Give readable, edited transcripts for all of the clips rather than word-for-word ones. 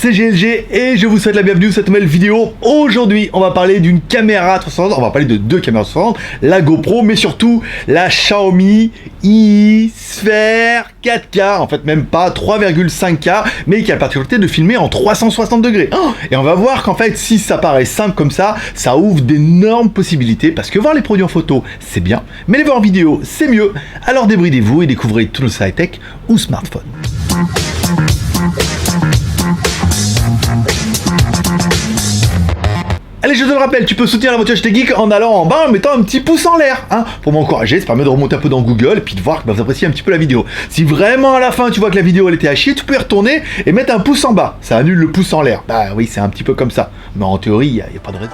C'est GLG et je vous souhaite la bienvenue dans cette nouvelle vidéo. Aujourd'hui, on va parler d'une caméra 360, on va parler de deux caméras 360, la GoPro, mais surtout la Xiaomi I Sphere 4K, en fait même pas 3,5K, mais qui a la particularité de filmer en 360 degrés. Et on va voir qu'en fait, si ça paraît simple comme ça ouvre d'énormes possibilités, parce que voir les produits en photo, c'est bien, mais les voir en vidéo, c'est mieux. Alors débridez-vous et découvrez tout le high-tech ou smartphone. Allez, je te le rappelle, tu peux soutenir la voiture HT Geek en allant en bas en mettant un petit pouce en l'air, pour m'encourager. Ça permet de remonter un peu dans Google et puis de voir que vous appréciez un petit peu la vidéo. Si vraiment à la fin tu vois que la vidéo elle était à chier, tu peux y retourner et mettre un pouce en bas. Ça annule le pouce en l'air. Bah oui, c'est un petit peu comme ça. Mais en théorie, il n'y a pas de raison.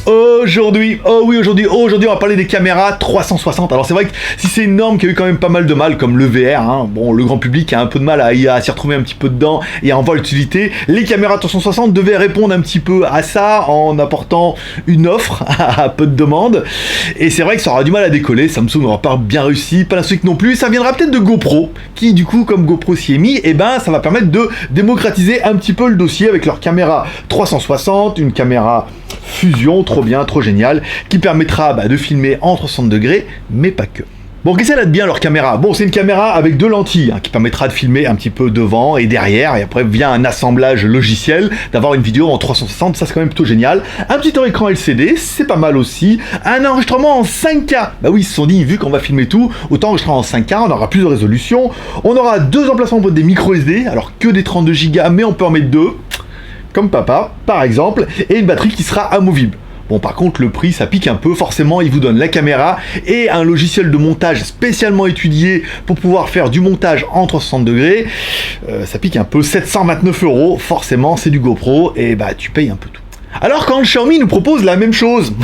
Aujourd'hui, aujourd'hui, on va parler des caméras 360. Alors c'est vrai que si c'est une norme qui a eu quand même pas mal de mal, comme le VR, bon, le grand public a un peu de mal à s'y retrouver un petit peu dedans et à en voir l'utilité, les caméras 360 devaient répondre un petit peu à ça en apportant une offre à peu de demandes. Et c'est vrai que ça aura du mal à décoller, Samsung n'aura pas bien réussi, Panasonic non plus, ça viendra peut-être de GoPro, qui du coup, comme GoPro s'y est mis, et ben ça va permettre de démocratiser un petit peu le dossier avec leur caméra 360, une caméra fusion, trop bien, trop génial, qui permettra de filmer en 360 degrés, mais pas que. Bon, qu'est-ce qu'elle a de bien leur caméra? Bon, c'est une caméra avec deux lentilles, qui permettra de filmer un petit peu devant et derrière, et après via un assemblage logiciel, d'avoir une vidéo en 360, ça c'est quand même plutôt génial. Un petit écran LCD, c'est pas mal aussi. Un enregistrement en 5K, bah oui, ils se sont dit, vu qu'on va filmer tout, autant enregistrer en 5K, on aura plus de résolution. On aura deux emplacements pour des micro SD, alors que des 32 Go, mais on peut en mettre deux, comme papa, par exemple, et une batterie qui sera amovible. Bon, par contre, le prix, ça pique un peu. Forcément, il vous donne la caméra et un logiciel de montage spécialement étudié pour pouvoir faire du montage en 360 degrés. Ça pique un peu, 729 €. Forcément, c'est du GoPro et tu payes un peu tout. Alors quand Xiaomi nous propose la même chose,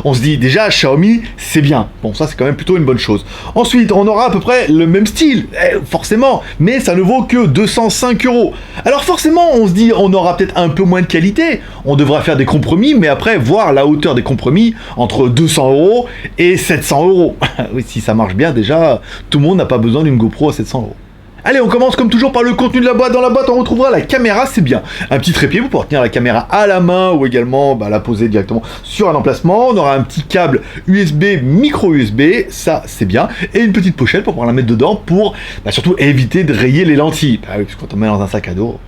on se dit déjà Xiaomi c'est bien, bon ça c'est quand même plutôt une bonne chose. Ensuite on aura à peu près le même style, forcément, mais ça ne vaut que 205 €. Alors forcément on se dit on aura peut-être un peu moins de qualité, on devra faire des compromis, mais après voir la hauteur des compromis entre 200 € et 700 €. Oui, si ça marche bien déjà, tout le monde n'a pas besoin d'une GoPro à 700 €. Allez, on commence comme toujours par le contenu de la boîte. Dans la boîte, on retrouvera la caméra, c'est bien. Un petit trépied pour pouvoir tenir la caméra à la main ou également la poser directement sur un emplacement. On aura un petit câble USB, micro USB, ça c'est bien. Et une petite pochette pour pouvoir la mettre dedans pour surtout éviter de rayer les lentilles. Oui, parce que quand on met dans un sac à dos...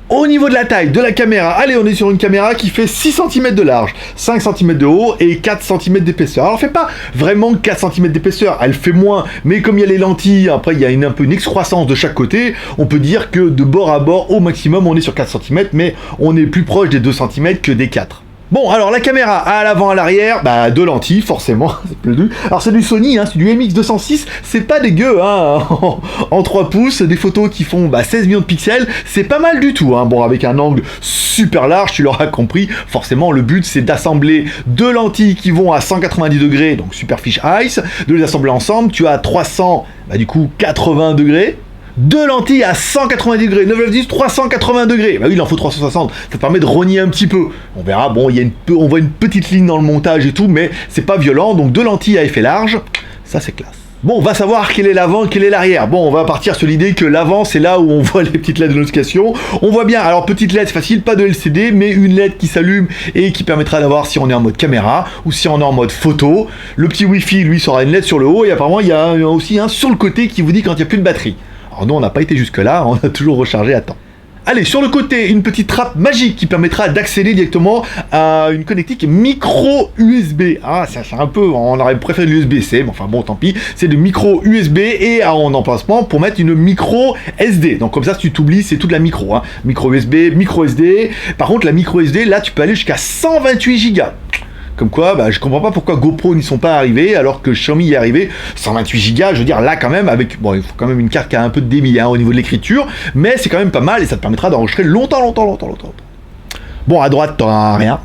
Au niveau de la taille de la caméra, allez, on est sur une caméra qui fait 6 cm de large, 5 cm de haut et 4 cm d'épaisseur. Alors, elle fait pas vraiment 4 cm d'épaisseur, elle fait moins, mais comme il y a les lentilles, après il y a un peu une excroissance de chaque côté, on peut dire que de bord à bord, au maximum, on est sur 4 cm, mais on est plus proche des 2 cm que des 4. Bon, alors la caméra à l'avant, à l'arrière, deux lentilles, forcément, c'est plus du. Alors c'est du Sony, c'est du MX206, c'est pas dégueu, en 3 pouces, des photos qui font 16 millions de pixels, c'est pas mal du tout, Bon, avec un angle super large, tu l'auras compris, forcément, le but c'est d'assembler deux lentilles qui vont à 190 degrés, donc super fish eyes, de les assembler ensemble, tu as 300, du coup 80 degrés, deux lentilles à 190 degrés, 9,10, 380 degrés. Oui, il en faut 360. Ça permet de rogner un petit peu. On verra, bon, on voit une petite ligne dans le montage et tout, mais c'est pas violent. Donc deux lentilles à effet large, ça c'est classe. Bon, on va savoir quel est l'avant, quel est l'arrière. Bon, on va partir sur l'idée que l'avant, c'est là où on voit les petites LED de notification. On voit bien, alors petite LED, c'est facile, pas de LCD, mais une LED qui s'allume et qui permettra d'avoir si on est en mode caméra ou si on est en mode photo. Le petit Wi-Fi, lui, sera une LED sur le haut et apparemment, il y a aussi un sur le côté qui vous dit quand il n'y a plus de batterie. Alors nous, on n'a pas été jusque-là, on a toujours rechargé à temps. Allez, sur le côté, une petite trappe magique qui permettra d'accéder directement à une connectique micro USB. C'est un peu, on aurait préféré l'USB-C, mais enfin bon, tant pis. C'est du micro USB et en emplacement pour mettre une micro SD. Donc comme ça, si tu t'oublies, c'est toute la micro. Micro USB, micro SD. Par contre, la micro SD, là, tu peux aller jusqu'à 128 Go. Comme quoi, je comprends pas pourquoi GoPro n'y sont pas arrivés alors que Xiaomi y est arrivé. 128 Go, je veux dire, là quand même, avec... Bon, il faut quand même une carte qui a un peu de débit au niveau de l'écriture, mais c'est quand même pas mal et ça te permettra d'enregistrer longtemps. Bon, à droite, t'auras rien.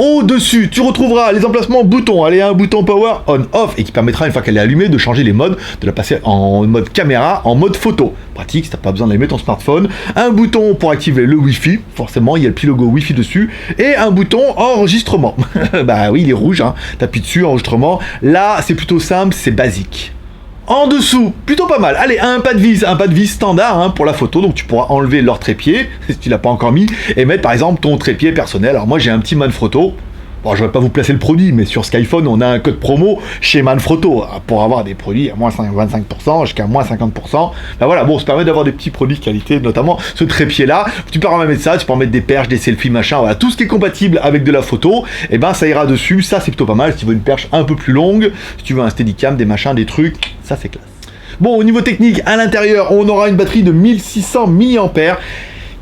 Au-dessus, tu retrouveras les emplacements boutons. Allez, un bouton power on-off et qui permettra, une fois qu'elle est allumée, de changer les modes, de la passer en mode caméra, en mode photo. Pratique si t'as pas besoin d'allumer ton smartphone. Un bouton pour activer le Wi-Fi, forcément il y a le petit logo Wi-Fi dessus, et un bouton enregistrement. Bah oui, il est rouge, hein. T'appuies dessus, enregistrement. Là, c'est plutôt simple, c'est basique. En dessous, plutôt pas mal. Allez, un pas de vis standard, hein, pour la photo, donc tu pourras enlever leur trépied, si tu l'as pas encore mis, et mettre par exemple ton trépied personnel. Alors moi j'ai un petit Manfrotto. Bon, je vais pas vous placer le produit, mais sur Skyphone, on a un code promo chez Manfrotto pour avoir des produits à moins 25% jusqu'à moins 50%. Ben voilà, bon, ça permet d'avoir des petits produits de qualité, notamment ce trépied-là. Tu peux en mettre ça, tu peux en mettre des perches, des selfies, machin, voilà, tout ce qui est compatible avec de la photo, et ben ça ira dessus. Ça, c'est plutôt pas mal. Si tu veux une perche un peu plus longue, si tu veux un Steadicam, des machins, des trucs, ça c'est classe. Bon, au niveau technique, à l'intérieur, on aura une batterie de 1600 mAh.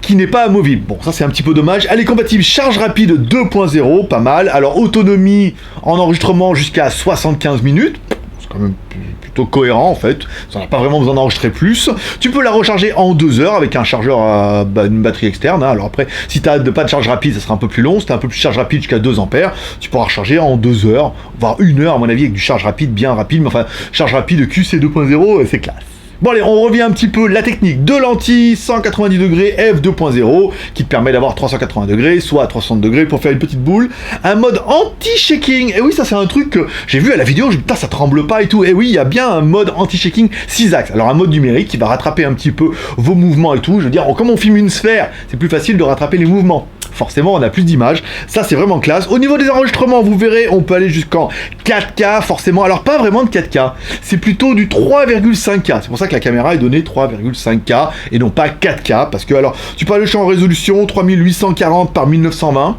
Qui n'est pas amovible. Bon, ça c'est un petit peu dommage. Elle est compatible charge rapide 2.0, pas mal. Alors autonomie en enregistrement jusqu'à 75 minutes. C'est quand même plutôt cohérent en fait. Ça n'a pas vraiment besoin d'enregistrer plus. Tu peux la recharger en 2 heures avec un chargeur à une batterie externe. Hein. Alors après, si tu n'as pas de charge rapide, ça sera un peu plus long. Si tu as un peu plus de charge rapide jusqu'à 2 ampères, tu pourras recharger en 2 heures, voire 1 heure à mon avis avec du charge rapide bien rapide. Mais enfin, charge rapide QC 2.0, c'est classe. Bon allez, on revient un petit peu la technique de lentilles 190 degrés f2.0 qui te permet d'avoir 380 degrés, soit 360 degrés pour faire une petite boule. Un mode anti-shaking, et oui ça c'est un truc que j'ai vu à la vidéo, putain ça tremble pas et tout, et oui il y a bien un mode anti-shaking 6 axes. Alors un mode numérique qui va rattraper un petit peu vos mouvements et tout, je veux dire, comme on filme une sphère, c'est plus facile de rattraper les mouvements. Forcément on a plus d'images, ça c'est vraiment classe. Au niveau des enregistrements, vous verrez, on peut aller jusqu'en 4K forcément, alors pas vraiment de 4K, c'est plutôt du 3,5K, c'est pour ça que la caméra est donnée 3,5K et non pas 4K, parce que alors tu peux aller en résolution 3840 par 1920,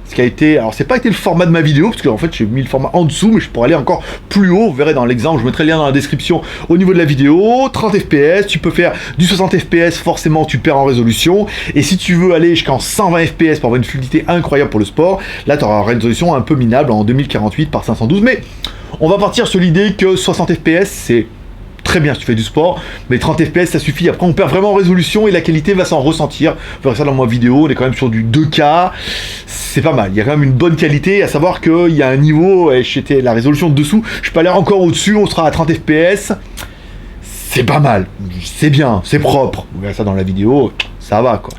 ce qui a été, alors c'est pas été le format de ma vidéo, parce qu'en fait j'ai mis le format en dessous, mais je pourrais aller encore plus haut, vous verrez dans l'exemple, je mettrai le lien dans la description au niveau de la vidéo. 30 fps, tu peux faire du 60 fps, forcément tu perds en résolution, et si tu veux aller jusqu'en 120 fps pour avoir une fluidité incroyable pour le sport, là tu auras une résolution un peu minable en 2048 par 512, mais on va partir sur l'idée que 60 fps c'est très bien si tu fais du sport, mais 30 fps ça suffit. Après on perd vraiment en résolution et la qualité va s'en ressentir. Vous verrez ça dans ma vidéo, on est quand même sur du 2K, c'est pas mal, il y a quand même une bonne qualité, à savoir qu'il y a un niveau, et j'étais la résolution de dessous, je peux aller encore au-dessus, on sera à 30 fps, c'est pas mal, c'est bien, c'est propre, vous verrez ça dans la vidéo, ça va quoi.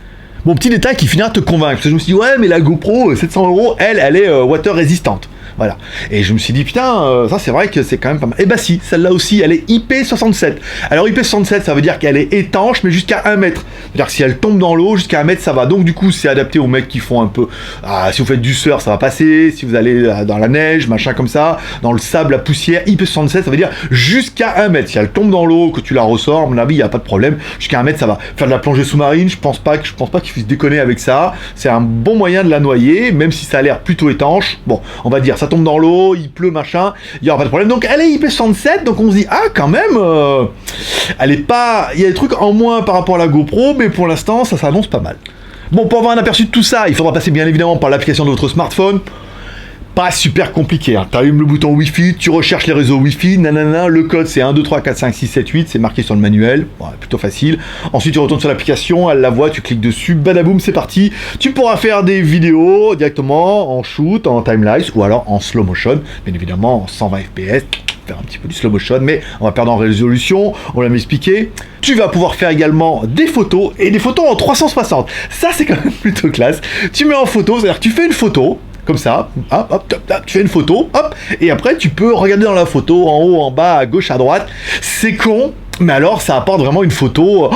Bon, petit détail qui finira de te convaincre, parce que je me suis dit ouais mais la GoPro 700 €, elle est water résistante. Voilà. Et je me suis dit, putain, ça c'est vrai que c'est quand même pas mal. Et bah si, celle-là aussi, elle est IP67. Alors IP67, ça veut dire qu'elle est étanche, mais jusqu'à 1 mètre. C'est-à-dire que si elle tombe dans l'eau, jusqu'à 1 mètre, ça va. Donc du coup, c'est adapté aux mecs qui font un peu... si vous faites du surf, ça va passer. Si vous allez dans la neige, machin comme ça, dans le sable, la poussière, IP67, ça veut dire jusqu'à 1 mètre. Si elle tombe dans l'eau, que tu la ressors, à mon avis, il n'y a pas de problème. Jusqu'à 1 mètre, ça va. Faire de la plongée sous-marine, je pense pas qu'il puisse déconner avec ça. C'est un bon moyen de la noyer, même si ça a l'air plutôt étanche. Bon, on va dire, ça tombe dans l'eau, il pleut, machin, il n'y aura pas de problème. Donc elle est IP67, donc on se dit, ah quand même, elle est pas... Il y a des trucs en moins par rapport à la GoPro, mais pour l'instant, ça s'annonce pas mal. Bon, pour avoir un aperçu de tout ça, il faudra passer bien évidemment par l'application de votre smartphone. Pas super compliqué, hein. Tu allumes le bouton Wi-Fi, tu recherches les réseaux Wi-Fi, nanana, le code c'est 1, 2, 3, 4, 5, 6, 7, 8, c'est marqué sur le manuel, bon, plutôt facile. Ensuite tu retournes sur l'application, elle la voit, tu cliques dessus, badaboum, c'est parti. Tu pourras faire des vidéos directement en shoot, en timelapse ou alors en slow motion, bien évidemment en 120 fps. Faire un petit peu du slow motion, mais on va perdre en résolution, on l'a expliqué. Tu vas pouvoir faire également des photos, et des photos en 360. Ça c'est quand même plutôt classe. Tu mets en photo, c'est-à-dire que tu fais une photo, comme ça, hop, hop, hop, tu fais une photo, hop, et après tu peux regarder dans la photo, en haut, en bas, à gauche, à droite. C'est con, mais alors ça apporte vraiment une photo.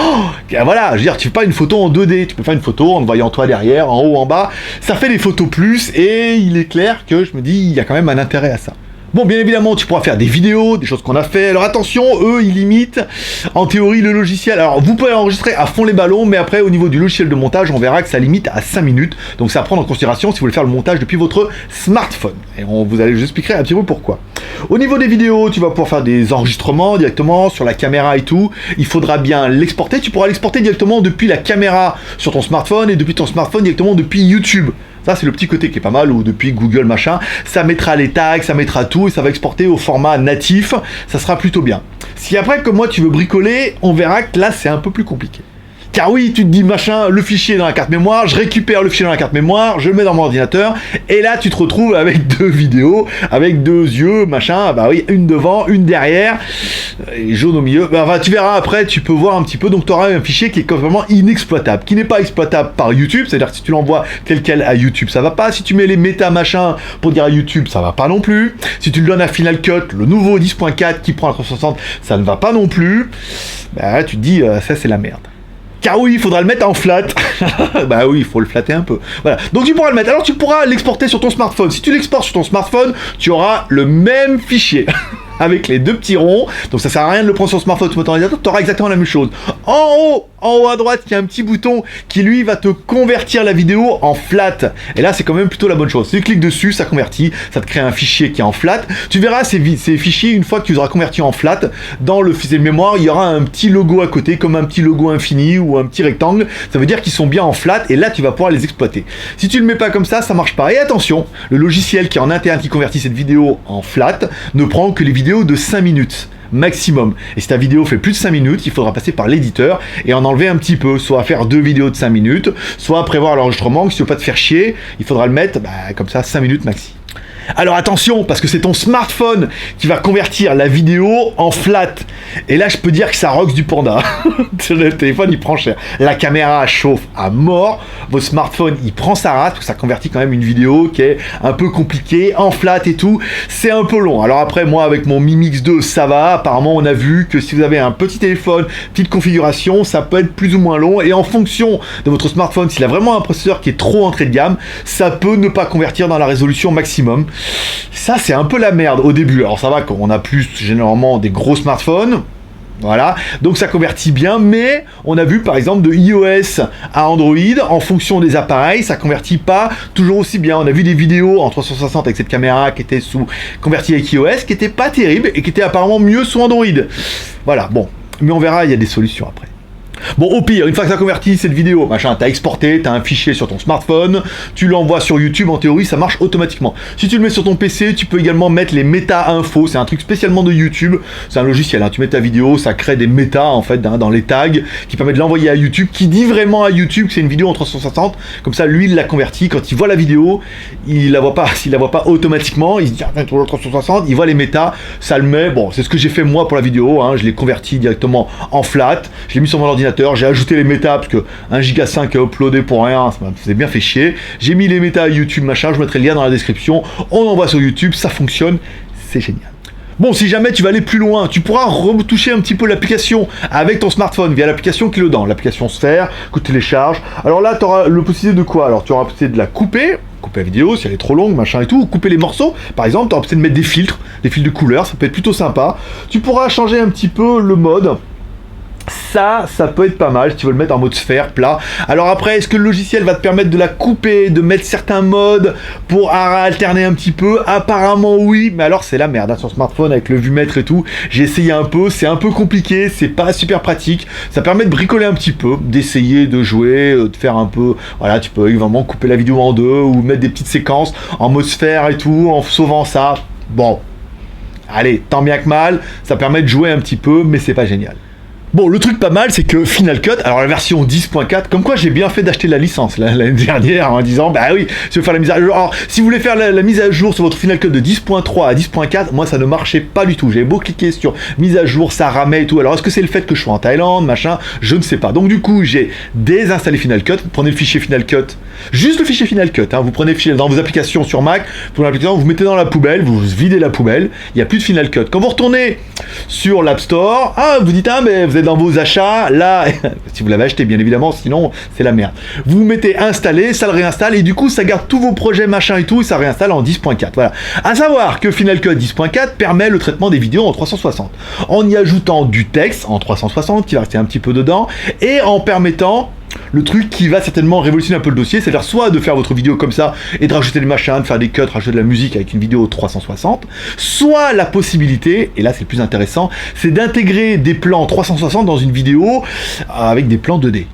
Voilà, je veux dire, tu fais pas une photo en 2D, tu peux faire une photo en te voyant toi derrière, en haut, en bas. Ça fait des photos plus, et il est clair que je me dis, il y a quand même un intérêt à ça. Bon, bien évidemment, tu pourras faire des vidéos, des choses qu'on a fait. Alors attention, eux, ils limitent en théorie le logiciel. Alors vous pouvez enregistrer à fond les ballons, mais après au niveau du logiciel de montage, on verra que ça limite à 5 minutes. Donc c'est à prendre en considération si vous voulez faire le montage depuis votre smartphone. Et je vous expliquerai un petit peu pourquoi. Au niveau des vidéos, tu vas pouvoir faire des enregistrements directement sur la caméra et tout. Il faudra bien l'exporter. Tu pourras l'exporter directement depuis la caméra sur ton smartphone et depuis ton smartphone directement depuis YouTube. Ça, c'est le petit côté qui est pas mal, ou depuis Google, machin, ça mettra les tags, ça mettra tout, et ça va exporter au format natif, ça sera plutôt bien. Si après, comme moi, tu veux bricoler, on verra que là, c'est un peu plus compliqué. Car oui, tu te dis machin, le fichier est dans la carte mémoire, je récupère le fichier dans la carte mémoire, je le mets dans mon ordinateur, et là tu te retrouves avec deux vidéos, avec deux yeux, machin, bah oui, une devant, une derrière, et jaune au milieu. Bah, enfin, tu verras après, tu peux voir un petit peu, donc tu auras un fichier qui est complètement inexploitable, qui n'est pas exploitable par YouTube, c'est-à-dire que si tu l'envoies tel quel à YouTube, ça va pas. Si tu mets les méta machin pour dire à YouTube, ça va pas non plus. Si tu le donnes à Final Cut, le nouveau 10.4 qui prend la 360, ça ne va pas non plus. Bah tu te dis, ça c'est la merde. Car oui, il faudra le mettre en flat. Bah oui, il faut le flatter un peu. Voilà. Donc tu pourras le mettre. Alors tu pourras l'exporter sur ton smartphone. Si tu l'exportes sur ton smartphone, tu auras le même fichier. Avec les deux petits ronds. Donc ça sert à rien de le prendre sur le smartphone ou ton ordinateur, tu auras exactement la même chose. En haut à droite, il y a un petit bouton qui lui va te convertir la vidéo en flat. Et là, c'est quand même plutôt la bonne chose. Si tu cliques dessus, ça convertit, ça te crée un fichier qui est en flat. Tu verras ces fichiers, une fois que tu les auras convertis en flat, dans le fichier de mémoire, il y aura un petit logo à côté, comme un petit logo infini ou un petit rectangle. Ça veut dire qu'ils sont bien en flat et là, tu vas pouvoir les exploiter. Si tu le mets pas comme ça marche pas. Et attention, le logiciel qui est en interne qui convertit cette vidéo en flat ne prend que les vidéos de 5 minutes maximum. Et si ta vidéo fait plus de 5 minutes, il faudra passer par l'éditeur et en enlever un petit peu, soit faire 2 vidéos de 5 minutes, soit prévoir l'enregistrement, que si tu veux pas te faire chier, il faudra le mettre comme ça 5 minutes maxi. Alors attention, parce que c'est ton smartphone qui va convertir la vidéo en flat. Et là, je peux dire que ça roxe du panda. Le téléphone, il prend cher. La caméra chauffe à mort. Votre smartphone, il prend sa race, parce que ça convertit quand même une vidéo qui est un peu compliquée, en flat et tout. C'est un peu long. Alors après, moi, avec mon Mi Mix 2, ça va. Apparemment, on a vu que si vous avez un petit téléphone, petite configuration, ça peut être plus ou moins long. Et en fonction de votre smartphone, s'il a vraiment un processeur qui est trop entrée de gamme, ça peut ne pas convertir dans la résolution maximum. Ça, c'est un peu la merde au début. Alors ça va qu'on a plus généralement des gros smartphones. Voilà, donc ça convertit bien, mais on a vu par exemple de iOS à Android, en fonction des appareils, ça convertit pas toujours aussi bien. On a vu des vidéos en 360 avec cette caméra qui était convertie avec iOS, qui était pas terrible et qui était apparemment mieux sous Android. Voilà, bon, mais on verra, il y a des solutions après. Bon, au pire, une fois que ça convertit cette vidéo, machin, t'as exporté, t'as un fichier sur ton smartphone, tu l'envoies sur YouTube, en théorie, ça marche automatiquement. Si tu le mets sur ton PC, tu peux également mettre les méta-infos, c'est un truc spécialement de YouTube, c'est un logiciel, hein. Tu mets ta vidéo, ça crée des méta, en fait, dans les tags, qui permet de l'envoyer à YouTube, qui dit vraiment à YouTube que c'est une vidéo en 360, comme ça, lui, il la convertit, quand il voit la vidéo, il la voit pas, s'il la voit pas automatiquement, il se dit, ah, toujours 360, il voit les méta, ça le met, bon, c'est ce que j'ai fait moi pour la vidéo, hein. Je l'ai converti directement en flat, je l'ai mis sur mon ordinateur, j'ai ajouté les méta parce que 1,5 Go est uploadé pour rien, ça me faisait bien fait chier. J'ai mis les méta à YouTube, machin, je mettrai le lien dans la description. On envoie sur YouTube, ça fonctionne, c'est génial. Bon, si jamais tu vas aller plus loin, tu pourras retoucher un petit peu l'application avec ton smartphone via l'application qui est dedans, l'application Sphère que tu télécharges. Alors là, tu auras le possibilité de quoi? Alors tu auras possibilité de la couper la vidéo si elle est trop longue, machin et tout, ou couper les morceaux. Par exemple, tu auras possibilité de mettre des filtres de couleurs, ça peut être plutôt sympa. Tu pourras changer un petit peu le mode. Ça peut être pas mal si tu veux le mettre en mode sphère, plat. Alors après, est-ce que le logiciel va te permettre de la couper, de mettre certains modes pour alterner un petit peu? Apparemment oui, mais alors c'est la merde, hein, sur smartphone avec le vumètre et tout. J'ai essayé un peu, c'est un peu compliqué, c'est pas super pratique. Ça permet de bricoler un petit peu, d'essayer de jouer, de faire un peu... Voilà, tu peux vraiment couper la vidéo en deux ou mettre des petites séquences en mode sphère et tout, en sauvant ça. Bon, allez, tant bien que mal, ça permet de jouer un petit peu, mais c'est pas génial. Bon, le truc pas mal, c'est que Final Cut, alors la version 10.4, comme quoi j'ai bien fait d'acheter la licence l'année dernière en disant, bah oui, si tu veux faire la mise à jour. Alors, si vous voulez faire la mise à jour sur votre Final Cut de 10.3 à 10.4, moi ça ne marchait pas du tout. J'avais beau cliquer sur mise à jour, ça ramait et tout. Alors, est-ce que c'est le fait que je sois en Thaïlande, machin? Je ne sais pas. Donc, du coup, j'ai désinstallé Final Cut. Vous prenez le fichier Final Cut, juste le fichier Final Cut, hein. Vous prenez le fichier dans vos applications sur Mac, pour l'application, vous mettez dans la poubelle, vous videz la poubelle, il n'y a plus de Final Cut. Quand vous retournez sur l'App Store, vous dites, mais vous êtes dans vos achats, là, si vous l'avez acheté bien évidemment, sinon c'est la merde. Vous mettez installer, ça le réinstalle et du coup ça garde tous vos projets machin et tout et ça réinstalle en 10.4. Voilà. À savoir que Final Cut 10.4 permet le traitement des vidéos en 360 en y ajoutant du texte en 360 qui va rester un petit peu dedans et en permettant le truc qui va certainement révolutionner un peu le dossier, c'est-à-dire soit de faire votre vidéo comme ça et de rajouter des machins, de faire des cuts, rajouter de la musique avec une vidéo 360, soit la possibilité, et là c'est le plus intéressant, c'est d'intégrer des plans 360 dans une vidéo avec des plans 2D.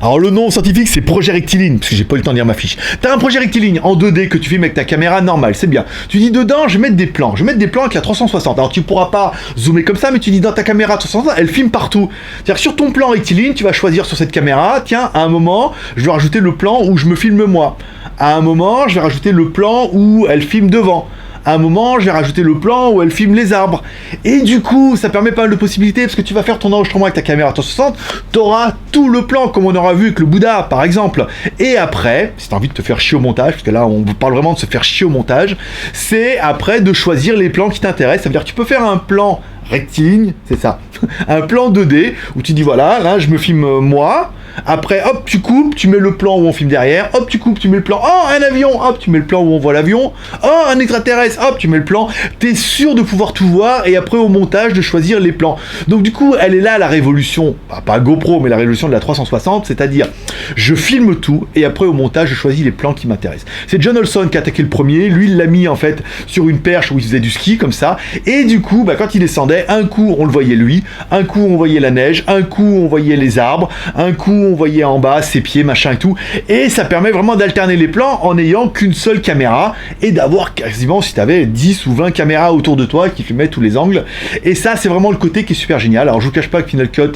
Alors le nom scientifique c'est projet rectiligne, parce que j'ai pas eu le temps de lire ma fiche. T'as un projet rectiligne en 2D que tu filmes avec ta caméra normale, c'est bien. Tu dis dedans, je vais mettre des plans, avec la 360. Alors tu pourras pas zoomer comme ça, mais tu dis dans ta caméra 360, elle filme partout. C'est-à-dire sur ton plan rectiligne, tu vas choisir sur cette caméra, tiens, à un moment, je vais rajouter le plan où je me filme moi. À un moment, je vais rajouter le plan où elle filme devant. À un moment, je vais rajouter le plan où elle filme les arbres. Et du coup, ça permet pas mal de possibilités, parce que tu vas faire ton enregistrement avec ta caméra 360, t'auras tout le plan, comme on aura vu avec le Bouddha, par exemple. Et après, si t'as envie de te faire chier au montage, parce que là, on parle vraiment de se faire chier au montage, c'est après de choisir les plans qui t'intéressent. Ça veut dire que tu peux faire un plan rectiligne, c'est ça, un plan 2D, où tu dis, voilà, là, je me filme moi. Après, hop, tu coupes, tu mets le plan où on filme derrière, hop, tu coupes, tu mets le plan, oh, un avion, hop, tu mets le plan où on voit l'avion, oh, un extraterrestre, hop, tu mets le plan, t'es sûr de pouvoir tout voir, et après au montage de choisir les plans. Donc du coup, elle est là la révolution, pas GoPro, mais la révolution de la 360, c'est-à-dire, je filme tout, et après au montage, je choisis les plans qui m'intéressent. C'est John Olson qui a attaqué le premier, lui il l'a mis en fait sur une perche où il faisait du ski, comme ça, et du coup, quand il descendait, un coup on le voyait lui, un coup on voyait la neige, un coup on voyait les arbres, un coup on voyait en bas ses pieds, machin et tout, et ça permet vraiment d'alterner les plans en n'ayant qu'une seule caméra et d'avoir quasiment, si tu avais 10 ou 20 caméras autour de toi qui filmaient tous les angles, et ça c'est vraiment le côté qui est super génial. Alors je vous cache pas que Final Cut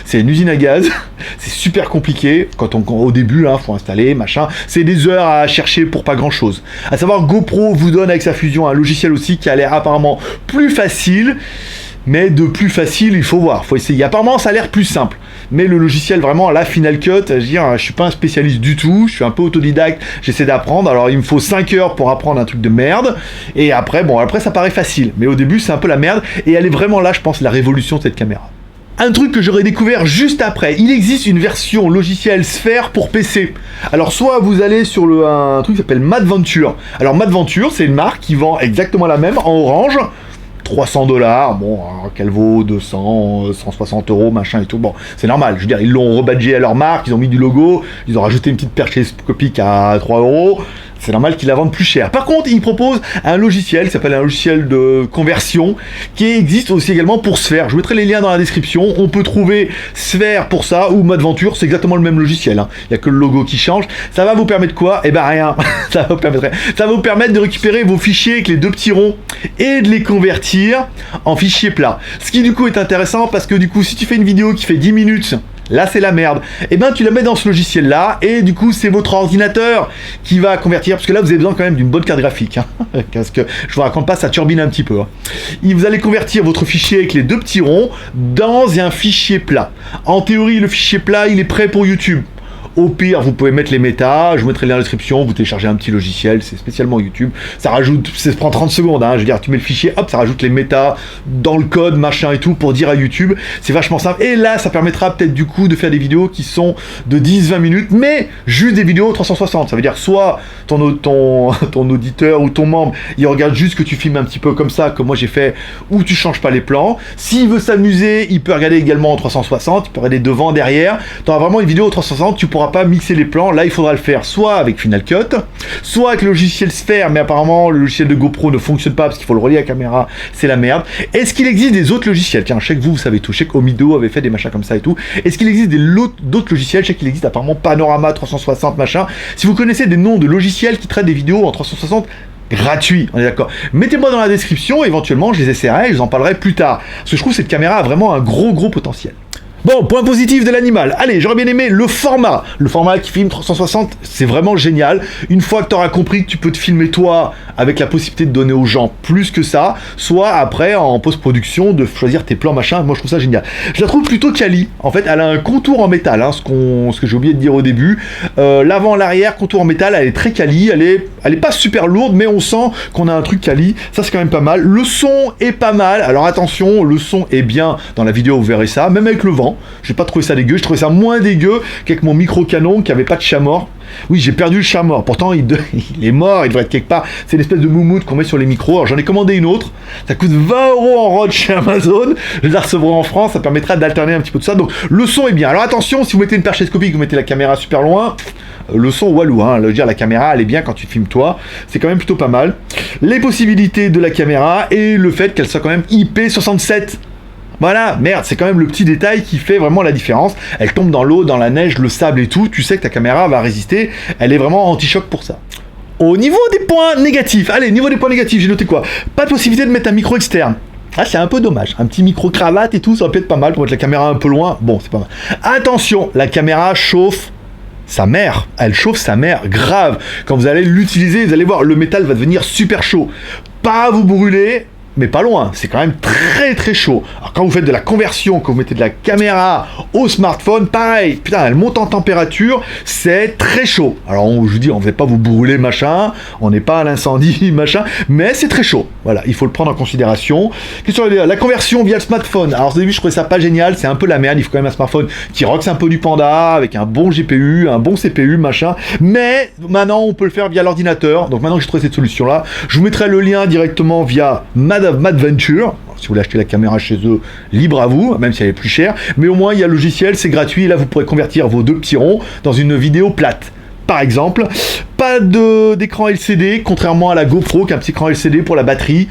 c'est une usine à gaz, c'est super compliqué quand au début, faut installer, machin, c'est des heures à chercher pour pas grand chose. À savoir GoPro vous donne avec sa fusion un logiciel aussi qui a l'air apparemment plus facile, mais de plus facile, il faut voir, faut essayer. Apparemment, ça a l'air plus simple. Mais le logiciel, vraiment, la Final Cut, je veux dire, je suis pas un spécialiste du tout, je suis un peu autodidacte, j'essaie d'apprendre. Alors, il me faut 5 heures pour apprendre un truc de merde. Et après, après, ça paraît facile. Mais au début, c'est un peu la merde. Et elle est vraiment là, je pense, la révolution de cette caméra. Un truc que j'aurais découvert juste après, il existe une version logicielle Sphere pour PC. Alors soit vous allez sur un truc qui s'appelle Madventure. Alors Madventure, c'est une marque qui vend exactement la même en orange. 300 $, bon, qu'elle vaut 200, 160 €, machin et tout, bon, c'est normal, je veux dire, ils l'ont rebadgé à leur marque, ils ont mis du logo, ils ont rajouté une petite perche télescopique à 3 €, c'est normal qu'ils la vendent plus cher. Par contre, ils proposent un logiciel qui s'appelle un logiciel de conversion qui existe aussi également pour Sphere. Je vous mettrai les liens dans la description. On peut trouver Sphere pour ça ou Madventure, c'est exactement le même logiciel. Il n'y a que le logo qui change. Ça va vous permettre quoi? Eh ben rien. Ça va vous permettre de récupérer vos fichiers avec les deux petits ronds et de les convertir en fichiers plats. Ce qui du coup est intéressant parce que du coup, si tu fais une vidéo qui fait 10 minutes, là c'est la merde, et ben tu la mets dans ce logiciel là et du coup c'est votre ordinateur qui va convertir, parce que là vous avez besoin quand même d'une bonne carte graphique, parce que je vous raconte pas, ça turbine un petit peu, Vous allez convertir votre fichier avec les deux petits ronds dans un fichier plat. En théorie le fichier plat il est prêt pour YouTube. Au pire, vous pouvez mettre les méta, je vous mettrai les dans la description, vous téléchargez un petit logiciel, c'est spécialement YouTube, ça rajoute, ça prend 30 secondes, je veux dire, tu mets le fichier, hop, ça rajoute les méta dans le code, machin et tout, pour dire à YouTube, c'est vachement simple, et là, ça permettra peut-être du coup de faire des vidéos qui sont de 10-20 minutes, mais juste des vidéos 360, ça veut dire soit ton auditeur ou ton membre, il regarde juste que tu filmes un petit peu comme ça, comme moi j'ai fait, où tu changes pas les plans, s'il veut s'amuser, il peut regarder également en 360, il peut regarder devant, derrière, tu auras vraiment une vidéo 360, tu pourras pas mixer les plans, là il faudra le faire soit avec Final Cut, soit avec le logiciel Sphere, mais apparemment le logiciel de GoPro ne fonctionne pas parce qu'il faut le relier à la caméra, c'est la merde. Est-ce qu'il existe des autres logiciels? Tiens, je sais que vous savez tout, je sais qu'Omido avait fait des machins comme ça et tout. Est-ce qu'il existe d'autres logiciels? Je sais qu'il existe apparemment Panorama 360 machin. Si vous connaissez des noms de logiciels qui traitent des vidéos en 360 gratuit, on est d'accord. Mettez-moi dans la description, éventuellement je les essaierai et je vous en parlerai plus tard. Parce que je trouve que cette caméra a vraiment un gros potentiel. Bon, point positif de l'animal. Allez, j'aurais bien aimé le format. Le format qui filme 360, c'est vraiment génial. Une fois que tu auras compris que tu peux te filmer toi, avec la possibilité de donner aux gens plus que ça, soit après, en post-production, de choisir tes plans, machin. Moi, je trouve ça génial. Je la trouve plutôt quali. En fait, elle a un contour en métal, ce que j'ai oublié de dire au début. L'avant, l'arrière, contour en métal, elle est très quali. Elle est pas super lourde, mais on sent qu'on a un truc quali. Ça, c'est quand même pas mal. Le son est pas mal. Alors attention, le son est bien. Dans la vidéo, vous verrez ça. Même avec le vent. J'ai pas trouvé ça dégueu, je trouvais ça moins dégueu qu'avec mon micro-canon qui avait pas de chat mort. Oui, j'ai perdu le chat mort, pourtant il est mort, il devrait être quelque part. C'est l'espèce de moumoute qu'on met sur les micros. Alors j'en ai commandé une autre, ça coûte 20 € en rod chez Amazon. Je la recevrai en France, ça permettra d'alterner un petit peu de ça. Donc le son est bien. Alors attention, si vous mettez une perche télescopique, vous mettez la caméra super loin, le son walou, je veux dire la caméra elle est bien quand tu filmes toi, c'est quand même plutôt pas mal. Les possibilités de la caméra et le fait qu'elle soit quand même IP67. Voilà, merde, c'est quand même le petit détail qui fait vraiment la différence. Elle tombe dans l'eau, dans la neige, le sable et tout, tu sais que ta caméra va résister, elle est vraiment anti-choc pour ça. Au niveau des points négatifs, allez, niveau des points négatifs, j'ai noté quoi? Pas de possibilité de mettre un micro externe. Ah, c'est un peu dommage. Un petit micro cravate et tout, ça va peut-être pas mal pour mettre la caméra un peu loin. Bon, c'est pas mal. Attention, la caméra chauffe sa mère. Elle chauffe sa mère grave. Quand vous allez l'utiliser, vous allez voir, le métal va devenir super chaud. Pas vous brûler, mais pas loin, c'est quand même très très chaud. Alors quand vous faites de la conversion, quand vous mettez de la caméra au smartphone, pareil, putain, elle monte en température, c'est très chaud. Alors je vous dis, on ne fait pas vous brûler machin, on n'est pas à l'incendie machin, mais c'est très chaud. Voilà, il faut le prendre en considération. Question la conversion via le smartphone. Alors au début je trouvais ça pas génial, c'est un peu la merde, il faut quand même un smartphone qui roxe un peu du Panda, avec un bon GPU, un bon CPU, machin. Mais maintenant on peut le faire via l'ordinateur, donc maintenant que j'ai trouvé cette solution là, je vous mettrai le lien directement via Madventure. Si vous voulez acheter la caméra chez eux, libre à vous, même si elle est plus chère. Mais au moins, il y a le logiciel, c'est gratuit. Et là, vous pourrez convertir vos deux petits ronds dans une vidéo plate. Par exemple, pas d'écran LCD, contrairement à la GoPro, qui a un petit écran LCD pour la batterie.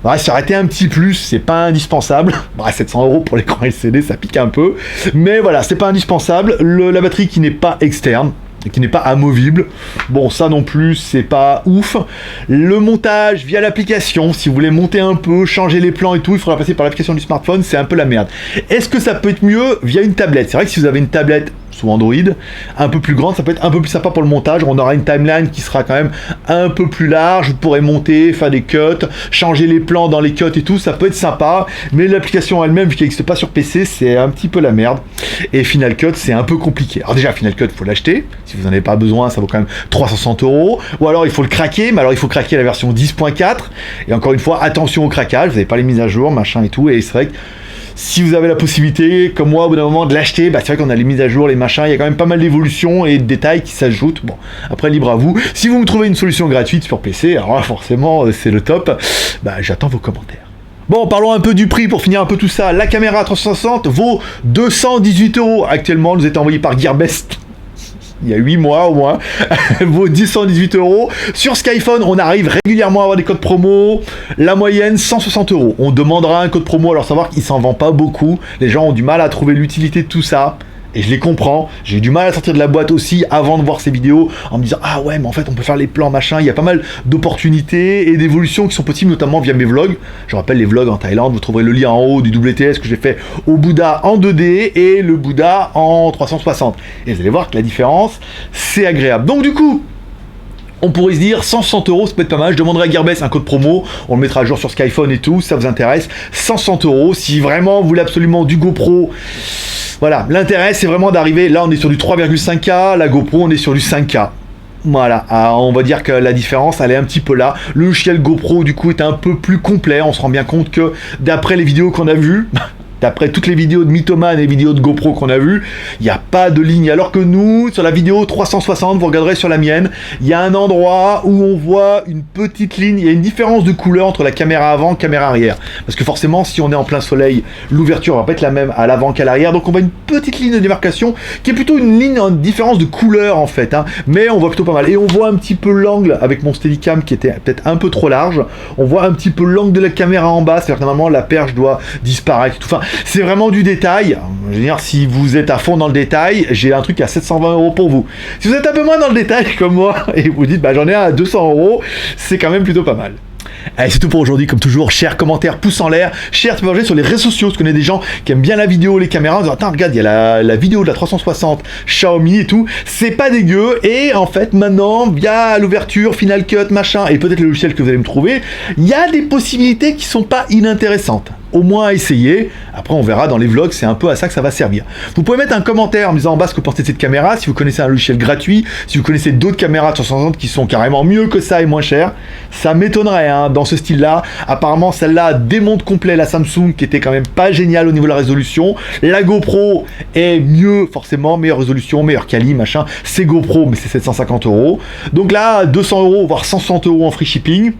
Ouais, ça aurait été un petit plus, c'est pas indispensable. Bah, 700 € pour l'écran LCD, ça pique un peu. Mais voilà, c'est pas indispensable. La batterie qui n'est pas externe, et qui n'est pas amovible. Bon, ça non plus, c'est pas ouf. Le montage via l'application, si vous voulez monter un peu, changer les plans et tout, il faudra passer par l'application du smartphone, c'est un peu la merde. Est-ce que ça peut être mieux via une tablette? C'est vrai que si vous avez une tablette sous Android, un peu plus grande, ça peut être un peu plus sympa pour le montage. On aura une timeline qui sera quand même un peu plus large, vous pourrez monter, faire des cuts, changer les plans dans les cuts et tout, ça peut être sympa, mais l'application elle-même, vu qu'elle n'existe pas sur PC, c'est un petit peu la merde. Et Final Cut, c'est un peu compliqué. Alors déjà, Final Cut, il faut l'acheter. Si vous n'en avez pas besoin, ça vaut quand même 360 €. Ou alors, il faut le craquer, mais alors il faut craquer la version 10.4. Et encore une fois, attention au craquage, vous n'avez pas les mises à jour, machin et tout, et c'est vrai que si vous avez la possibilité, comme moi, au bout d'un moment, de l'acheter, bah, c'est vrai qu'on a les mises à jour, les machins, il y a quand même pas mal d'évolutions et de détails qui s'ajoutent. Bon, après, libre à vous. Si vous me trouvez une solution gratuite sur PC, alors là, forcément, c'est le top. Bah, j'attends vos commentaires. Bon, parlons un peu du prix pour finir un peu tout ça. La caméra 360 vaut 218 €. Actuellement, nous est envoyée par Gearbest. Il y a 8 mois au moins, vaut 218 €. Sur Skyphone, on arrive régulièrement à avoir des codes promo. La moyenne, 160 €. On demandera un code promo, alors savoir qu'il s'en vend pas beaucoup. Les gens ont du mal à trouver l'utilité de tout ça. Et je les comprends, j'ai eu du mal à sortir de la boîte aussi avant de voir ces vidéos en me disant ah ouais mais en fait on peut faire les plans machin, il y a pas mal d'opportunités et d'évolutions qui sont possibles notamment via mes vlogs. Je rappelle les vlogs en Thaïlande, vous trouverez le lien en haut du WTS que j'ai fait au Bouddha en 2D et le Bouddha en 360. Et vous allez voir que la différence c'est agréable. Donc du coup, on pourrait se dire 160 €, ça peut être pas mal. Je demanderai à Gearbest un code promo, on le mettra à jour sur Skyphone et tout, ça vous intéresse. 160 €, si vraiment vous voulez absolument du GoPro. Voilà, l'intérêt c'est vraiment d'arriver, là on est sur du 3,5K, la GoPro on est sur du 5K. Voilà, on va dire que la différence elle est un petit peu là. Le logiciel GoPro du coup est un peu plus complet, on se rend bien compte que d'après les vidéos qu'on a vues, d'après toutes les vidéos de Mythoman et les vidéos de GoPro qu'on a vues, il n'y a pas de ligne. Alors que nous, sur la vidéo 360, vous regarderez sur la mienne, il y a un endroit où on voit une petite ligne, il y a une différence de couleur entre la caméra avant et la caméra arrière. Parce que forcément, si on est en plein soleil, l'ouverture va pas être la même à l'avant qu'à l'arrière. Donc on voit une petite ligne de démarcation qui est plutôt une ligne en différence de couleur en fait. Hein. Mais on voit plutôt pas mal. Et on voit un petit peu l'angle avec mon Steadicam qui était peut-être un peu trop large. On voit un petit peu l'angle de la caméra en bas, c'est-à-dire que normalement la perche doit disparaître. Tout. Enfin, c'est vraiment du détail. Je veux dire, si vous êtes à fond dans le détail, j'ai un truc à 720 € pour vous. Si vous êtes un peu moins dans le détail comme moi et vous dites bah j'en ai un à 200 €, c'est quand même plutôt pas mal. Allez, c'est tout pour aujourd'hui. Comme toujours, share, commentaire, pouce en l'air, share, tu peux regarder sur les réseaux sociaux. Je connais des gens qui aiment bien la vidéo, les caméras. Ils disent, attends, regarde, il y a la vidéo de la 360 Xiaomi et tout. C'est pas dégueu. Et en fait, maintenant, via l'ouverture, Final Cut, machin, et peut-être le logiciel que vous allez me trouver, il y a des possibilités qui sont pas inintéressantes. Au moins à essayer. Après, on verra dans les vlogs, c'est un peu à ça que ça va servir. Vous pouvez mettre un commentaire en me disant en bas ce que vous pensez de cette caméra, si vous connaissez un logiciel gratuit, si vous connaissez d'autres caméras 360 qui sont carrément mieux que ça et moins cher. Ça m'étonnerait, hein, dans ce style-là. Apparemment, celle-là démonte complet la Samsung, qui était quand même pas géniale au niveau de la résolution. La GoPro est mieux, forcément, meilleure résolution, meilleure quali, machin. C'est GoPro, mais c'est 750 €. Donc là, 200 €, voire 160 € en free shipping.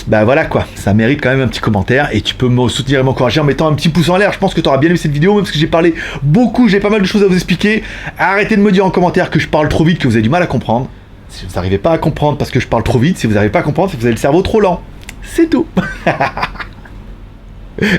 Bah voilà quoi, ça mérite quand même un petit commentaire et tu peux me soutenir et m'encourager en mettant un petit pouce en l'air. Je pense que tu auras bien aimé cette vidéo, même parce que j'ai parlé beaucoup, j'ai pas mal de choses à vous expliquer. Arrêtez de me dire en commentaire que je parle trop vite, que vous avez du mal à comprendre. Si vous n'arrivez pas à comprendre parce que je parle trop vite, si vous n'arrivez pas à comprendre, c'est que vous avez le cerveau trop lent. C'est tout.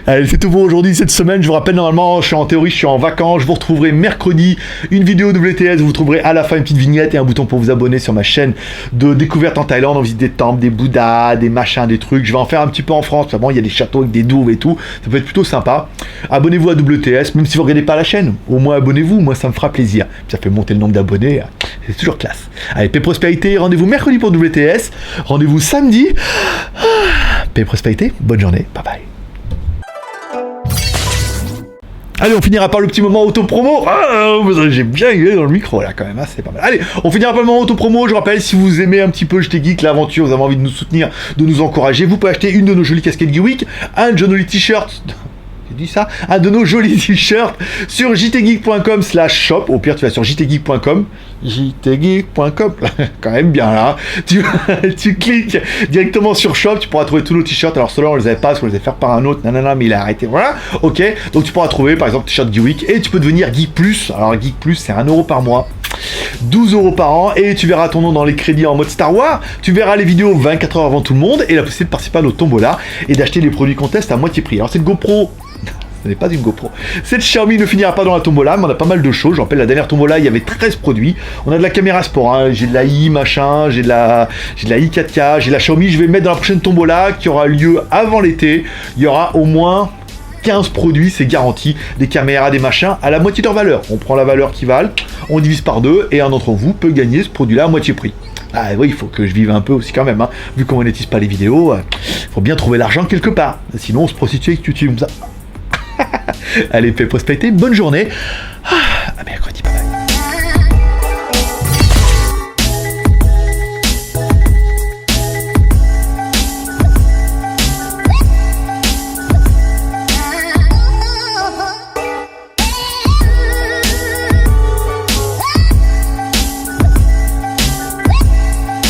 Allez, c'est tout pour aujourd'hui, cette semaine. Je vous rappelle, normalement, en théorie, je suis en vacances. Je vous retrouverai mercredi une vidéo WTS. Vous trouverez à la fin une petite vignette et un bouton pour vous abonner sur ma chaîne de découverte en Thaïlande. On visite des temples, des bouddhas, des machins, des trucs. Je vais en faire un petit peu en France. Bon, il y a des châteaux avec des douves et tout. Ça peut être plutôt sympa. Abonnez-vous à WTS, même si vous ne regardez pas la chaîne. Au moins, abonnez-vous. Moi, ça me fera plaisir. Ça fait monter le nombre d'abonnés. C'est toujours classe. Allez, paix prospérité. Rendez-vous mercredi pour WTS. Rendez-vous samedi. Paix prospérité. Bonne journée. Bye bye. Allez, on finira par le petit moment auto-promo. Ah, j'ai bien gueulé dans le micro là quand même, hein, c'est pas mal. Allez, on finira par le moment auto-promo. Je rappelle, si vous aimez un petit peu JT Geek, l'aventure, vous avez envie de nous soutenir, de nous encourager, vous pouvez acheter une de nos jolies casquettes Geek, un joli t-shirt. J'ai dit ça, un de nos jolis t-shirts sur jtgeek.com/shop. Au pire, tu vas sur jtgeek.com, jtgeek.com, quand même bien là. Tu cliques directement sur shop, tu pourras trouver tous nos t-shirts. Alors ceux-là, on les avait pas parce qu'on les avait fait par un autre, nanana, mais il a arrêté. Voilà, ok. Donc tu pourras trouver par exemple t-shirt Geek et tu peux devenir Geek Plus. Alors Geek Plus, c'est 1 € par mois. 12 € par an et tu verras ton nom dans les crédits en mode Star Wars, tu verras les vidéos 24 heures avant tout le monde et la possibilité de participer à nos tombola et d'acheter les produits qu'on teste à moitié prix. Alors cette GoPro, ce n'est pas une GoPro. Cette Xiaomi ne finira pas dans la tombola, mais on a pas mal de choses. Je rappelle, la dernière tombola, il y avait 13 produits. On a de la caméra sport, hein. J'ai de la i machin, j'ai de la i 4K, j'ai la Xiaomi. Je vais mettre dans la prochaine tombola qui aura lieu avant l'été. Il y aura au moins 15 produits, c'est garanti, des caméras, des machins, à la moitié de leur valeur. On prend la valeur qui valent, on divise par 2, et un d'entre vous peut gagner ce produit-là à moitié prix. Ah oui, il faut que je vive un peu aussi quand même, hein. Vu qu'on monétise pas les vidéos, faut bien trouver l'argent quelque part. Sinon, on se prostitue avec YouTube comme ça. Allez, paix prospérité, bonne journée. À mercredi, bye bye.